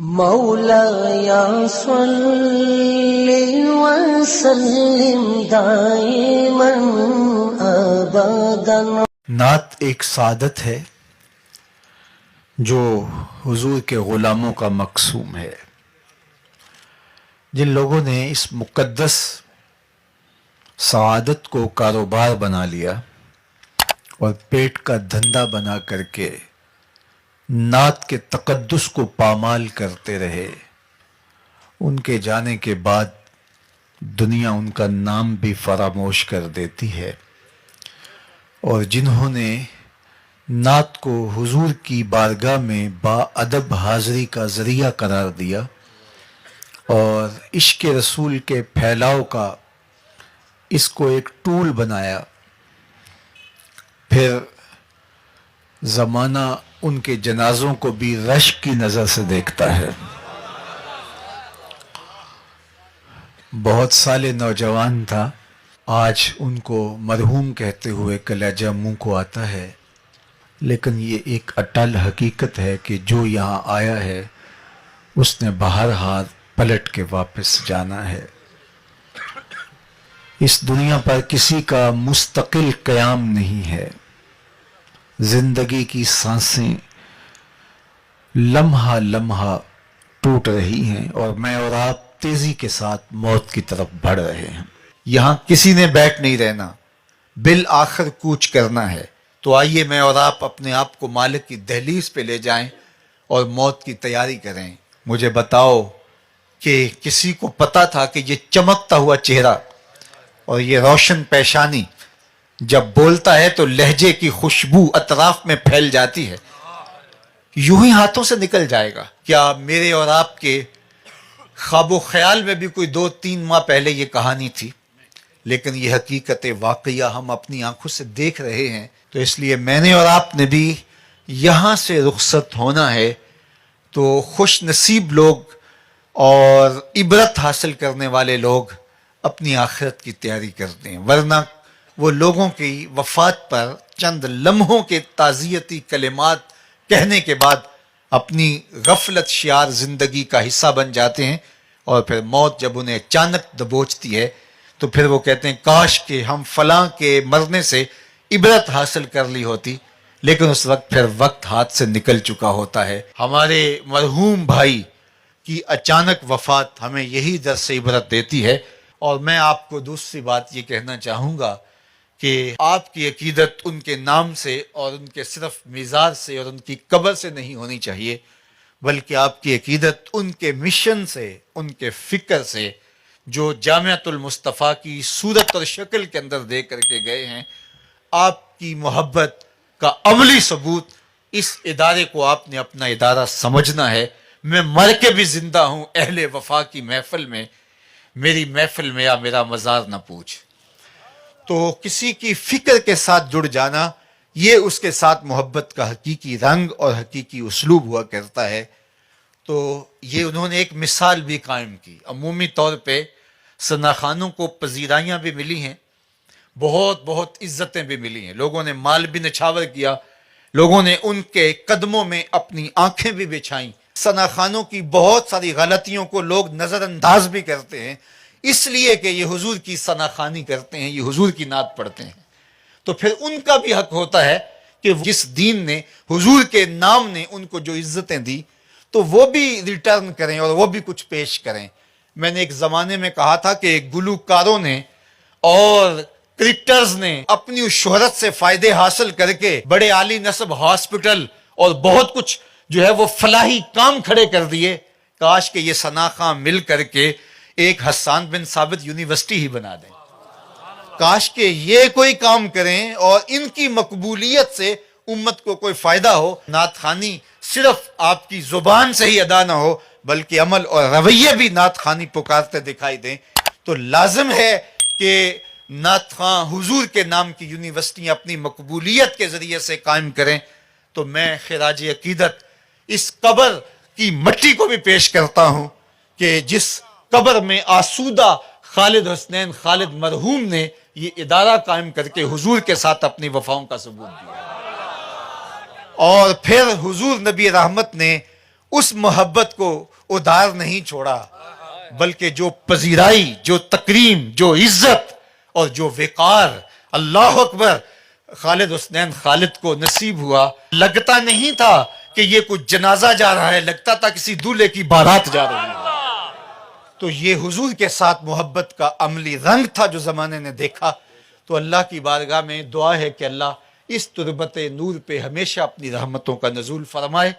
مولایا صلی وسلم دائما ابدا۔ نعت ایک سعادت ہے جو حضور کے غلاموں کا مقسوم ہے۔ جن لوگوں نے اس مقدس سعادت کو کاروبار بنا لیا اور پیٹ کا دھندا بنا کر کے نعت کے تقدس کو پامال کرتے رہے، ان کے جانے کے بعد دنیا ان کا نام بھی فراموش کر دیتی ہے۔ اور جنہوں نے نعت کو حضور کی بارگاہ میں با ادب حاضری کا ذریعہ قرار دیا اور عشق رسول کے پھیلاؤ کا اس کو ایک ٹول بنایا، پھر زمانہ ان کے جنازوں کو بھی رشک کی نظر سے دیکھتا ہے۔ بہت سال نوجوان تھا، آج ان کو مرحوم کہتے ہوئے کلیجہ منہ کو آتا ہے، لیکن یہ ایک اٹل حقیقت ہے کہ جو یہاں آیا ہے اس نے بہرحال پلٹ کے واپس جانا ہے۔ اس دنیا پر کسی کا مستقل قیام نہیں ہے، زندگی کی سانسیں لمحہ لمحہ ٹوٹ رہی ہیں اور میں اور آپ تیزی کے ساتھ موت کی طرف بڑھ رہے ہیں۔ یہاں کسی نے بیٹھ نہیں رہنا، بالآخر کوچ کرنا ہے۔ تو آئیے میں اور آپ اپنے آپ کو مالک کی دہلیز پہ لے جائیں اور موت کی تیاری کریں۔ مجھے بتاؤ کہ کسی کو پتا تھا کہ یہ چمکتا ہوا چہرہ اور یہ روشن پیشانی جب بولتا ہے تو لہجے کی خوشبو اطراف میں پھیل جاتی ہے، یوں ہی ہاتھوں سے نکل جائے گا؟ کیا میرے اور آپ کے خواب و خیال میں بھی کوئی 2-3 ماہ پہلے یہ کہانی تھی؟ لیکن یہ حقیقت واقعہ ہم اپنی آنکھوں سے دیکھ رہے ہیں، تو اس لیے میں نے اور آپ نے بھی یہاں سے رخصت ہونا ہے۔ تو خوش نصیب لوگ اور عبرت حاصل کرنے والے لوگ اپنی آخرت کی تیاری کرتے ہیں، ورنہ وہ لوگوں کی وفات پر چند لمحوں کے تعزیتی کلمات کہنے کے بعد اپنی غفلت شیار زندگی کا حصہ بن جاتے ہیں، اور پھر موت جب انہیں اچانک دبوچتی ہے تو پھر وہ کہتے ہیں کاش کہ ہم فلاں کے مرنے سے عبرت حاصل کر لی ہوتی، لیکن اس وقت پھر وقت ہاتھ سے نکل چکا ہوتا ہے۔ ہمارے مرحوم بھائی کی اچانک وفات ہمیں یہی درس عبرت دیتی ہے۔ اور میں آپ کو دوسری بات یہ کہنا چاہوں گا کہ آپ کی عقیدت ان کے نام سے اور ان کے صرف مزار سے اور ان کی قبر سے نہیں ہونی چاہیے، بلکہ آپ کی عقیدت ان کے مشن سے، ان کے فکر سے، جو جامعۃ المصطفیٰ کی صورت اور شکل کے اندر دے کر کے گئے ہیں۔ آپ کی محبت کا عملی ثبوت اس ادارے کو آپ نے اپنا ادارہ سمجھنا ہے۔ میں مر کے بھی زندہ ہوں اہل وفا کی محفل میں، میری محفل میں یا میرا مزار نہ پوچھ۔ تو کسی کی فکر کے ساتھ جڑ جانا، یہ اس کے ساتھ محبت کا حقیقی رنگ اور حقیقی اسلوب ہوا کرتا ہے۔ تو یہ انہوں نے ایک مثال بھی قائم کی۔ عمومی طور پہ ثنا خانوں کو پذیرائیاں بھی ملی ہیں، بہت بہت عزتیں بھی ملی ہیں، لوگوں نے مال بھی نچھاور کیا، لوگوں نے ان کے قدموں میں اپنی آنکھیں بھی بچھائیں۔ ثنا خانوں کی بہت ساری غلطیوں کو لوگ نظر انداز بھی کرتے ہیں، اس لیے کہ یہ حضور کی ثنا خوانی کرتے ہیں، یہ حضور کی نعت پڑھتے ہیں۔ تو پھر ان کا بھی حق ہوتا ہے کہ جس دین نے، حضور کے نام نے ان کو جو عزتیں دی، تو وہ بھی ریٹرن کریں اور وہ بھی کچھ پیش کریں۔ میں نے ایک زمانے میں کہا تھا کہ گلوکاروں نے اور کرکٹرز نے اپنی اس شہرت سے فائدے حاصل کر کے بڑے عالی نسب ہاسپٹل اور بہت کچھ جو ہے وہ فلاحی کام کھڑے کر دیے۔ کاش کہ یہ ثنا خاں مل کر کے ایک حسان بن ثابت یونیورسٹی ہی بنا دیں، کاش کہ یہ کوئی کام کریں اور ان کی مقبولیت سے امت کو کوئی فائدہ ہو۔ نعت خوانی صرف آپ کی زبان سے ہی ادا نہ ہو، بلکہ عمل اور رویے بھی نعت خوانی پکارتے دکھائی دیں۔ تو لازم ہے کہ نعت خواں حضور کے نام کی یونیورسٹیاں اپنی مقبولیت کے ذریعے سے قائم کریں۔ تو میں خراج عقیدت اس قبر کی مٹی کو بھی پیش کرتا ہوں کہ جس قبر میں آسودہ خالد حسنین خالد مرحوم نے یہ ادارہ قائم کر کے حضور کے ساتھ اپنی وفاؤں کا ثبوت دیا، اور پھر حضور نبی رحمت نے اس محبت کو ادار نہیں چھوڑا، بلکہ جو پذیرائی، جو تکریم، جو عزت اور جو وقار، اللہ اکبر، خالد حسنین خالد کو نصیب ہوا. لگتا نہیں تھا کہ یہ کچھ جنازہ جا رہا ہے، لگتا تھا کسی دولہے کی بارات جا رہی ہے. تو یہ حضور کے ساتھ محبت کا عملی رنگ تھا جو زمانے نے دیکھا. تو اللہ کی بارگاہ میں دعا ہے کہ اللہ اس تربت نور پہ ہمیشہ اپنی رحمتوں کا نزول فرمائے.